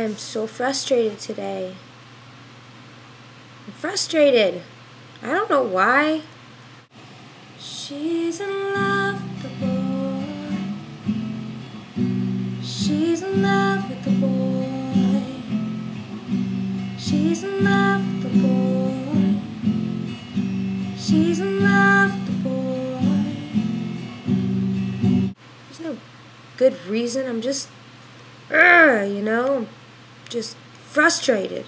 I'm so frustrated today. I'm frustrated. I don't know why. She's in love with the boy. She's in love with the boy. She's in love with the boy. She's in love with the boy. There's no good reason. I'm just, you know, just frustrated.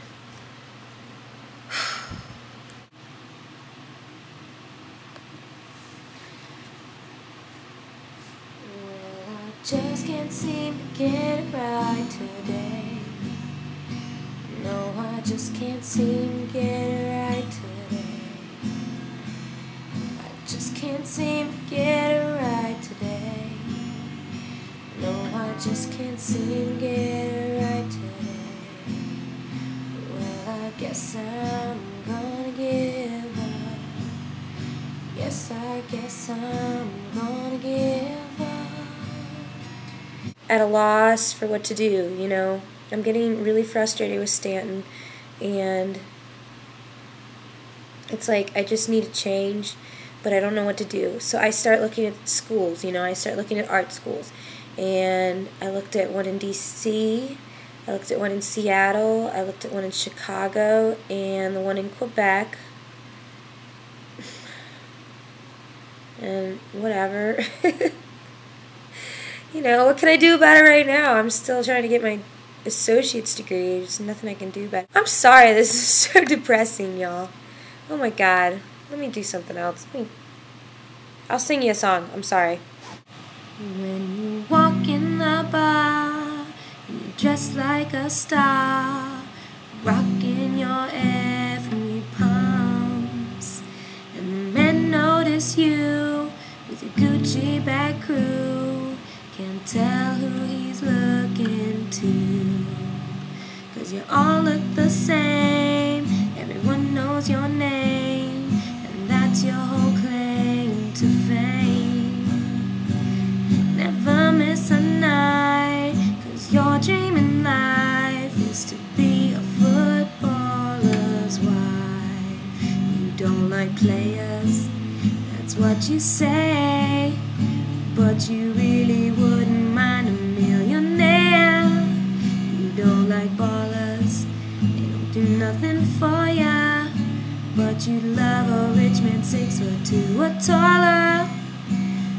Just can't seem to get it right today. No, I just can't seem to get it right today. I just can't seem to get it right today. No, I just can't seem to get it right today. Well, I guess I'm gonna give up. Yes, I guess I'm gonna give up. At a loss for what to do, you know. I'm getting really frustrated with Stanton, and it's like I just need to change, but I don't know what to do. So I start looking at schools, you know. I start looking at art schools, and I looked at one in D.C., I looked at one in Seattle, I looked at one in Chicago, and the one in Quebec, and whatever. You know, what can I do about it right now? I'm still trying to get my associate's degree. There's nothing I can do about it. I'm sorry, this is so depressing, y'all. Oh my God. Let me do something else. I'll sing you a song. I'm sorry. When you walk in the bar and you're dressed like a star, rocking your every palms, and the men notice you with your Gucci bag crew. Can't tell who he's looking to, 'cause you all look the same. Everyone knows your name, and that's your whole claim to fame. Never miss a night, 'cause your dream in life is to be a footballer's wife. You don't like players, that's what you say, but you really wouldn't mind a millionaire. You don't like ballers, they don't do nothing for ya, but you love a rich man 6'2" or taller.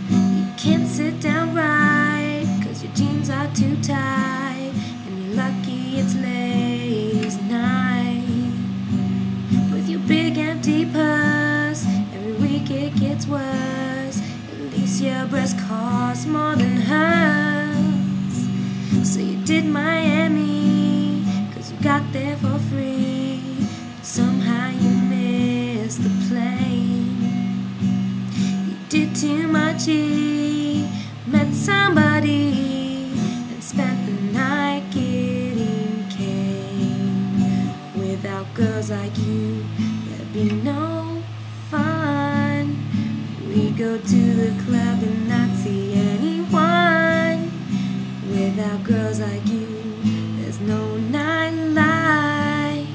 You can't sit down right, 'cause your jeans are too tight, and you're lucky it's ladies' night. With your big empty purse, every week it gets worse. Your breast costs more than hers. So you did Miami, 'cause you got there for free, but somehow you missed the plane. You did too much, met somebody, and spent the night getting cane. Without girls like you, there'd be no fun. We go to the club and not see anyone. Without girls like you, there's no nightlife.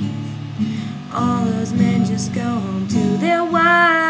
All those men just go home to their wives.